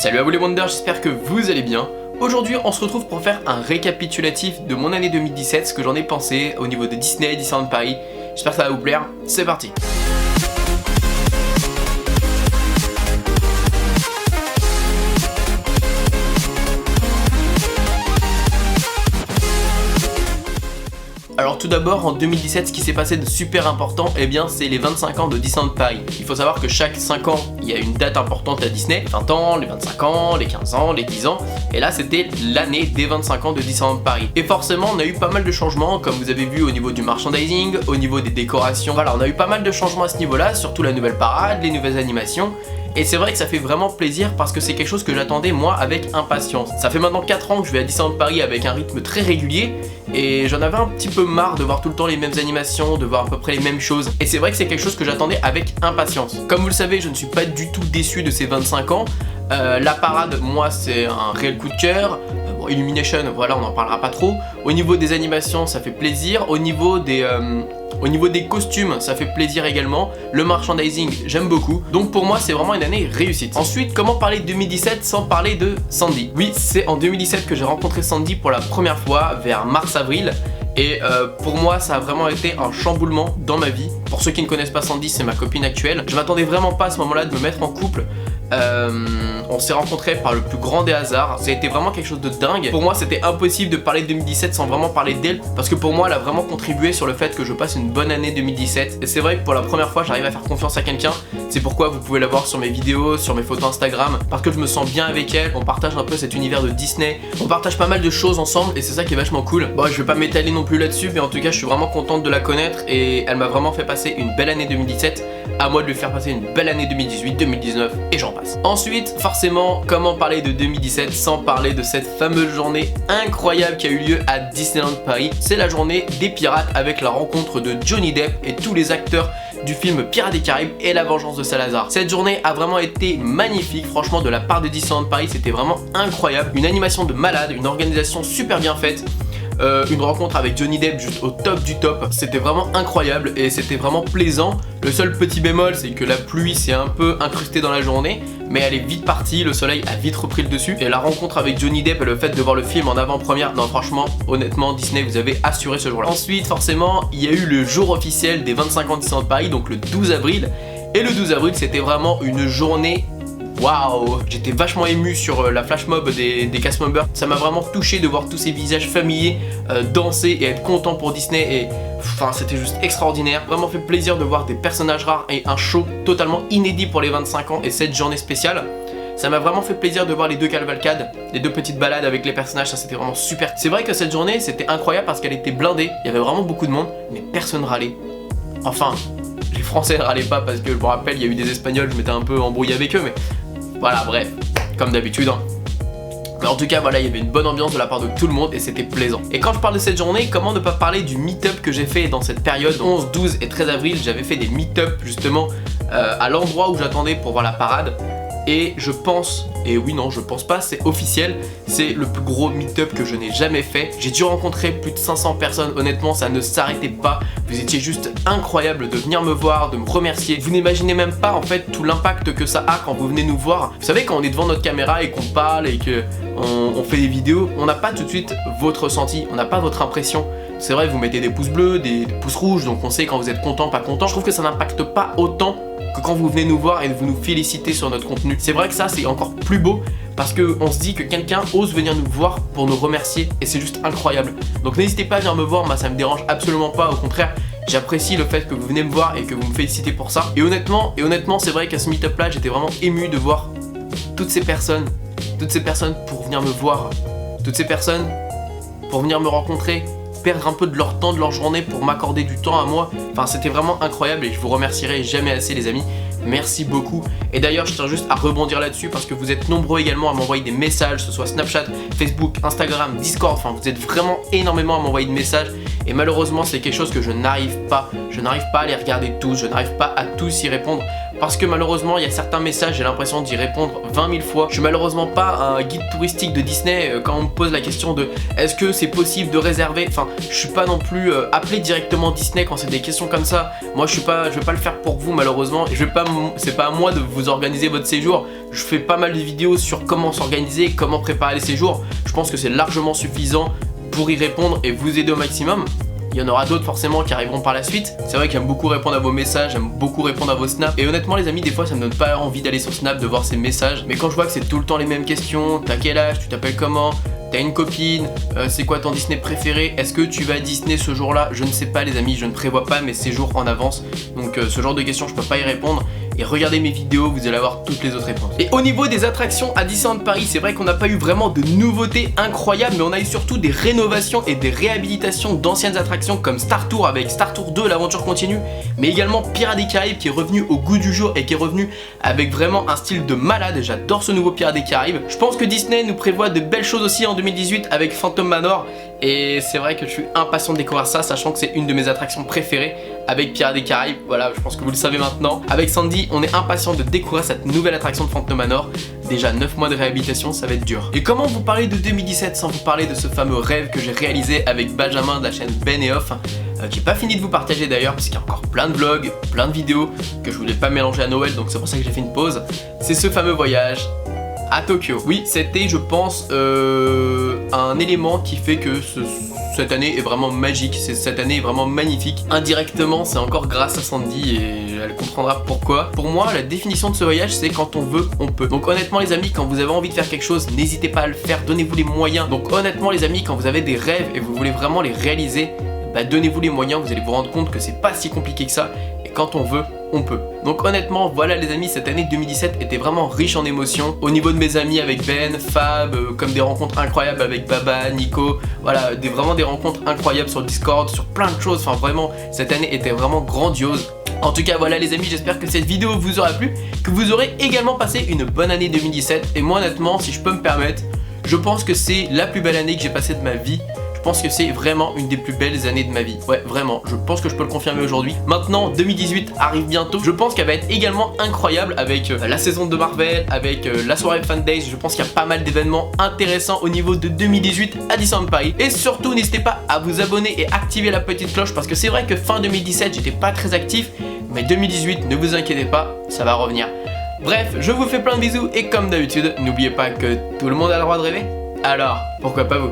Salut à vous les Wonders, j'espère que vous allez bien. Aujourd'hui on se retrouve pour faire un récapitulatif de mon année 2017, ce que j'en ai pensé au niveau de Disney, Disneyland Paris. J'espère que ça va vous plaire, c'est parti. Alors tout d'abord en 2017 ce qui s'est passé de super important, eh bien c'est les 25 ans de Disneyland Paris. Il faut savoir que chaque 5 ans il y a une date importante à Disney, les 20 ans, les 25 ans, les 15 ans, les 10 ans, et là c'était l'année des 25 ans de Disneyland Paris. Et forcément on a eu pas mal de changements comme vous avez vu au niveau du merchandising, au niveau des décorations, voilà on a eu pas mal de changements à ce niveau là, surtout la nouvelle parade, les nouvelles animations. Et c'est vrai que ça fait vraiment plaisir parce que c'est quelque chose que j'attendais moi avec impatience. Ça fait maintenant 4 ans que je vais à Disneyland Paris avec un rythme très régulier et j'en avais un petit peu marre de voir tout le temps les mêmes animations, de voir à peu près les mêmes choses. Et c'est vrai que c'est quelque chose que j'attendais avec impatience. Comme vous le savez, je ne suis pas du tout déçu de ces 25 ans. La parade, moi c'est un réel coup de cœur. Bon, Illumination, voilà, on n'en parlera pas trop. Au niveau des animations, ça fait plaisir. Au niveau des costumes, ça fait plaisir également. Le merchandising, j'aime beaucoup. Donc pour moi, c'est vraiment une année réussite. Ensuite, comment parler de 2017 sans parler de Sandy? Oui, c'est en 2017 que j'ai rencontré Sandy pour la première fois, vers mars-avril. Et pour moi ça a vraiment été un chamboulement dans ma vie. Pour ceux qui ne connaissent pas Sandy, c'est ma copine actuelle. Je m'attendais vraiment pas à ce moment là de me mettre en couple. On s'est rencontrés par le plus grand des hasards. Ça a été vraiment quelque chose de dingue. Pour moi c'était impossible de parler de 2017 sans vraiment parler d'elle, parce que pour moi elle a vraiment contribué sur le fait que je passe une bonne année 2017. Et c'est vrai que pour la première fois j'arrive à faire confiance à quelqu'un. C'est pourquoi vous pouvez la voir sur mes vidéos, sur mes photos Instagram, parce que je me sens bien avec elle. On partage un peu cet univers de Disney, on partage pas mal de choses ensemble et c'est ça qui est vachement cool. Bon, je vais pas m'étaler non plus là-dessus, mais en tout cas je suis vraiment contente de la connaître et elle m'a vraiment fait passer une belle année 2017. À moi de lui faire passer une belle année 2018, 2019 et j'en passe. Ensuite, forcément, comment parler de 2017 sans parler de cette fameuse journée incroyable qui a eu lieu à Disneyland Paris. C'est la journée des pirates avec la rencontre de Johnny Depp et tous les acteurs du film Pirates des Caraïbes et la vengeance de Salazar. Cette journée a vraiment été magnifique, franchement de la part de Disneyland Paris, c'était vraiment incroyable. Une animation de malade, une organisation super bien faite. Une rencontre avec Johnny Depp juste au top du top, c'était vraiment incroyable et c'était vraiment plaisant. Le seul petit bémol c'est que la pluie s'est un peu incrustée dans la journée, mais elle est vite partie, le soleil a vite repris le dessus. Et la rencontre avec Johnny Depp et le fait de voir le film en avant-première, non franchement, honnêtement Disney vous avez assuré ce jour-là. Ensuite forcément il y a eu le jour officiel des 25 ans de Disneyland Paris, donc le 12 avril. Et le 12 avril c'était vraiment une journée. Waouh, j'étais vachement ému sur la flash mob des cast members. Ça m'a vraiment touché de voir tous ces visages familiers danser et être content pour Disney. Et enfin c'était juste extraordinaire. Vraiment fait plaisir de voir des personnages rares et un show totalement inédit pour les 25 ans et cette journée spéciale. Ça m'a vraiment fait plaisir de voir les deux cavalcades, les deux petites balades avec les personnages, ça c'était vraiment super. C'est vrai que cette journée c'était incroyable parce qu'elle était blindée. Il y avait vraiment beaucoup de monde mais personne râlait. Enfin, les Français ne râlaient pas parce que je me rappelle il y a eu des Espagnols, je m'étais un peu embrouillé avec eux, mais voilà, bref, comme d'habitude. Mais en tout cas, voilà, il y avait une bonne ambiance de la part de tout le monde et c'était plaisant. Et quand je parle de cette journée, comment ne pas parler du meet-up que j'ai fait dans cette période 11, 12 et 13 avril. J'avais fait des meet-up justement à l'endroit où j'attendais pour voir la parade. Et je pense, et oui non je pense pas, c'est officiel, c'est le plus gros meet-up que je n'ai jamais fait. J'ai dû rencontrer plus de 500 personnes, honnêtement ça ne s'arrêtait pas. Vous étiez juste incroyable de venir me voir, de me remercier. Vous n'imaginez même pas en fait tout l'impact que ça a quand vous venez nous voir. Vous savez quand on est devant notre caméra et qu'on parle et qu'on fait des vidéos, on n'a pas tout de suite votre ressenti, on n'a pas votre impression. C'est vrai, vous mettez des pouces bleus, des pouces rouges, donc on sait quand vous êtes content, pas content. Je trouve que ça n'impacte pas autant que quand vous venez nous voir et vous nous félicitez sur notre contenu. C'est vrai que ça c'est encore plus beau parce qu'on se dit que quelqu'un ose venir nous voir pour nous remercier et c'est juste incroyable. Donc n'hésitez pas à venir me voir, moi ça me dérange absolument pas, au contraire j'apprécie le fait que vous venez me voir et que vous me félicitez pour ça. Et honnêtement c'est vrai qu'à ce meet-up là j'étais vraiment ému de voir toutes ces personnes pour venir me voir, toutes ces personnes pour venir me rencontrer, perdre un peu de leur temps, de leur journée pour m'accorder du temps à moi. Enfin c'était vraiment incroyable et je vous remercierai jamais assez les amis. Merci beaucoup. Et d'ailleurs je tiens juste à rebondir là-dessus parce que vous êtes nombreux également à m'envoyer des messages, que ce soit Snapchat, Facebook, Instagram, Discord, enfin vous êtes vraiment énormément à m'envoyer de messages et malheureusement c'est quelque chose que je n'arrive pas à les regarder tous, je n'arrive pas à tous y répondre. parce que malheureusement il y a certains messages, j'ai l'impression d'y répondre 20 000 fois. Je suis malheureusement pas un guide touristique de Disney. Quand on me pose la question de est-ce que c'est possible de réserver, enfin je suis pas non plus appelé directement Disney quand c'est des questions comme ça. Moi je vais pas le faire pour vous malheureusement, et c'est pas à moi de vous organiser votre séjour. Je fais pas mal de vidéos sur comment s'organiser, comment préparer les séjours. Je pense que c'est largement suffisant pour y répondre et vous aider au maximum. Il y en aura d'autres forcément qui arriveront par la suite. C'est vrai que j'aime beaucoup répondre à vos messages, j'aime beaucoup répondre à vos snaps. Et honnêtement les amis, des fois ça me donne pas envie d'aller sur Snap, de voir ces messages. Mais quand je vois que c'est tout le temps les mêmes questions, t'as quel âge, tu t'appelles comment, t'as une copine, c'est quoi ton Disney préféré, est-ce que tu vas à Disney ce jour-là, je ne sais pas les amis, je ne prévois pas mes séjours en avance. Donc ce genre de questions je peux pas y répondre. Et regardez mes vidéos, vous allez avoir toutes les autres réponses. Et au niveau des attractions à Disneyland Paris, c'est vrai qu'on n'a pas eu vraiment de nouveautés incroyables, mais on a eu surtout des rénovations et des réhabilitations d'anciennes attractions comme Star Tour avec Star Tour 2, l'aventure continue, mais également Pirates des Caraïbes qui est revenu au goût du jour et qui est revenu avec vraiment un style de malade. J'adore ce nouveau Pirates des Caraïbes. Je pense que Disney nous prévoit de belles choses aussi en 2018 avec Phantom Manor, et c'est vrai que je suis impatient de découvrir ça, sachant que c'est une de mes attractions préférées avec Pirates des Caraïbes. Voilà, je pense que vous le savez maintenant. Avec Sandy, on est impatient de découvrir cette nouvelle attraction de Phantom Manor. Déjà 9 mois de réhabilitation, ça va être dur. Et comment vous parler de 2017 sans vous parler de ce fameux rêve que j'ai réalisé avec Benjamin de la chaîne Ben et Off, que j'ai pas fini de vous partager d'ailleurs, parce qu'il y a encore plein de vlogs, plein de vidéos que je voulais pas mélanger à Noël, donc c'est pour ça que j'ai fait une pause. C'est ce fameux voyage à Tokyo. Oui, c'était, je pense, un élément qui fait que cette année est vraiment magique, cette année est vraiment magnifique. Indirectement, c'est encore grâce à Sandy et elle comprendra pourquoi. Pour moi, la définition de ce voyage, c'est quand on veut, on peut. Donc honnêtement les amis, quand vous avez envie de faire quelque chose, n'hésitez pas à le faire, donnez-vous les moyens. Donc honnêtement les amis, quand vous avez des rêves et vous voulez vraiment les réaliser, bah donnez-vous les moyens, vous allez vous rendre compte que c'est pas si compliqué que ça. Et quand on veut, on peut. Donc honnêtement, voilà les amis, cette année 2017 était vraiment riche en émotions. Au niveau de mes amis avec Ben, Fab, comme des rencontres incroyables avec Baba, Nico, voilà, vraiment des rencontres incroyables sur le Discord, sur plein de choses. Enfin vraiment, cette année était vraiment grandiose. En tout cas voilà les amis, j'espère que cette vidéo vous aura plu, que vous aurez également passé une bonne année 2017. Et moi honnêtement, si je peux me permettre, je pense que c'est la plus belle année que j'ai passée de ma vie. Je pense que c'est vraiment une des plus belles années de ma vie. Ouais, vraiment, je pense que je peux le confirmer aujourd'hui. Maintenant, 2018 arrive bientôt. Je pense qu'elle va être également incroyable avec la saison de Marvel, avec la soirée Fan Days. Je pense qu'il y a pas mal d'événements intéressants au niveau de 2018 à Disneyland Paris. Et surtout, n'hésitez pas à vous abonner et activer la petite cloche parce que c'est vrai que fin 2017, j'étais pas très actif. Mais 2018, ne vous inquiétez pas, ça va revenir. Bref, je vous fais plein de bisous et comme d'habitude, n'oubliez pas que tout le monde a le droit de rêver. Alors, pourquoi pas vous ?